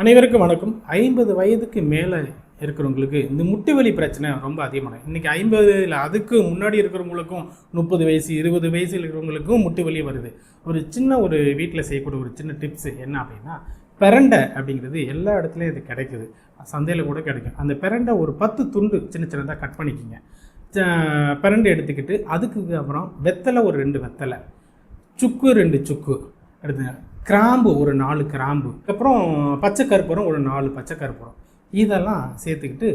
அனைவருக்கும் வணக்கம். 50 வயதுக்கு மேலே இருக்கிறவங்களுக்கு இந்த முட்டு வலி பிரச்சனை ரொம்ப அதிகமான. இன்றைக்கி 50 இல்லை அதுக்கு முன்னாடி இருக்கிறவங்களுக்கும் 30 வயசு 20 வயசு இருக்கிறவங்களுக்கும் முட்டு வலி வருது. ஒரு வீட்டில் செய்யக்கூடிய ஒரு சின்ன டிப்ஸு என்ன அப்படின்னா, பிரண்டை அப்படிங்கிறது எல்லா இடத்துலையும் இது கிடைக்குது, சந்தையில் கூட கிடைக்கும். அந்த பிரண்டை ஒரு 10 துண்டு சின்ன சின்னதாக கட் பண்ணிக்கிங்க. பிரண்டை எடுத்துக்கிட்டு அதுக்கு அப்புறம் வெத்தலை ஒரு 2 வெத்தலை, சுக்கு 2 சுக்கு எடுத்துங்க, கிராம்பு ஒரு 4 கிராம்பு, அப்புறம் பச்சை கற்பூரம் ஒரு 4 பச்சை கற்பூரம், இதெல்லாம் சேர்த்துக்கிட்டு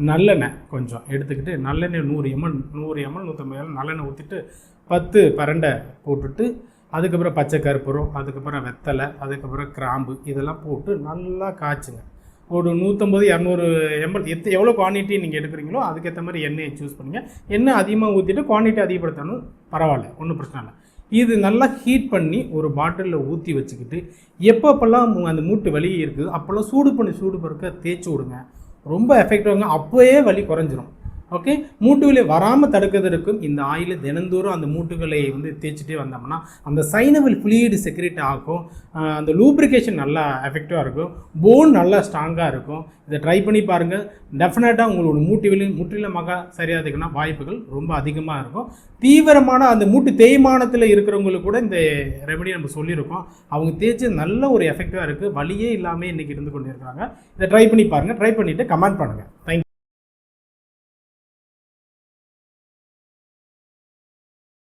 நல்லெண்ணெய் கொஞ்சம் எடுத்துக்கிட்டு, நல்லெண்ணெய் 100 ml 150 ml நல்லெண்ணெய் ஊற்றிட்டு 10 பிரண்டை போட்டுட்டு, அதுக்கப்புறம் பச்சை கற்பூரம், அதுக்கப்புறம் வெத்தலை, அதுக்கப்புறம் கிராம்பு இதெல்லாம் போட்டு நல்லா காய்ச்சுங்க. ஒரு 150 200 ml எவ்வளோ குவான்டிட்டி நீங்கள் எடுக்கிறீங்களோ அதுக்கேற்ற மாதிரி எண்ணெயை சூஸ் பண்ணுங்கள். எண்ணெய் அதிகமாக ஊற்றிட்டு குவான்டிட்டி அதிகப்படுத்தணும், பரவாயில்ல, ஒன்றும் பிரச்சனை இல்லை. இது நல்லா ஹீட் பண்ணி ஒரு பாட்டிலில் ஊற்றி வச்சுக்கிட்டு, எப்பப்பெல்லாம் அந்த மூட்டு வலி இருக்குது அப்போல்லாம் சூடு பருக்க தேய்ச்சி விடுங்க. ரொம்ப எஃபெக்டிவாங்க, அப்போயே வலி குறைஞ்சிரும். ஓகே, மூட்டு வலி வராமல் தடுக்கிறதுக்கும் இந்த ஆயில் தினந்தோறும் அந்த மூட்டுகளை தேய்ச்சிட்டே வந்தோம்னா அந்த சைனவல் ஃப்ளூயிட் செக்ரேட் ஆகும். அந்த லூப்ரிகேஷன் நல்லா எஃபெக்டிவாக இருக்கும், போன் நல்லா ஸ்ட்ராங்காக இருக்கும். இதை ட்ரை பண்ணி பாருங்கள். டெஃபினட்டாக உங்களோட மூட்டு வலி முற்றிலுமாக சரியாதுக்குன்னா வாய்ப்புகள் ரொம்ப அதிகமாக இருக்கும். தீவிரமான அந்த மூட்டு தேய்மானத்தில் இருக்கிறவங்களுக்கு கூட இந்த ரெமெடி நம்ம சொல்லியிருக்கோம். அவங்க தேய்ச்சி நல்ல ஒரு எஃபெக்டிவாக இருக்குது, வலியே இல்லாமல் இன்றைக்கி இருந்து கொண்டு இருக்கிறாங்க. இதை ட்ரை பண்ணி பாருங்கள். ட்ரை பண்ணிவிட்டு கமெண்ட் பண்ணுங்கள். தேங்க்யூ.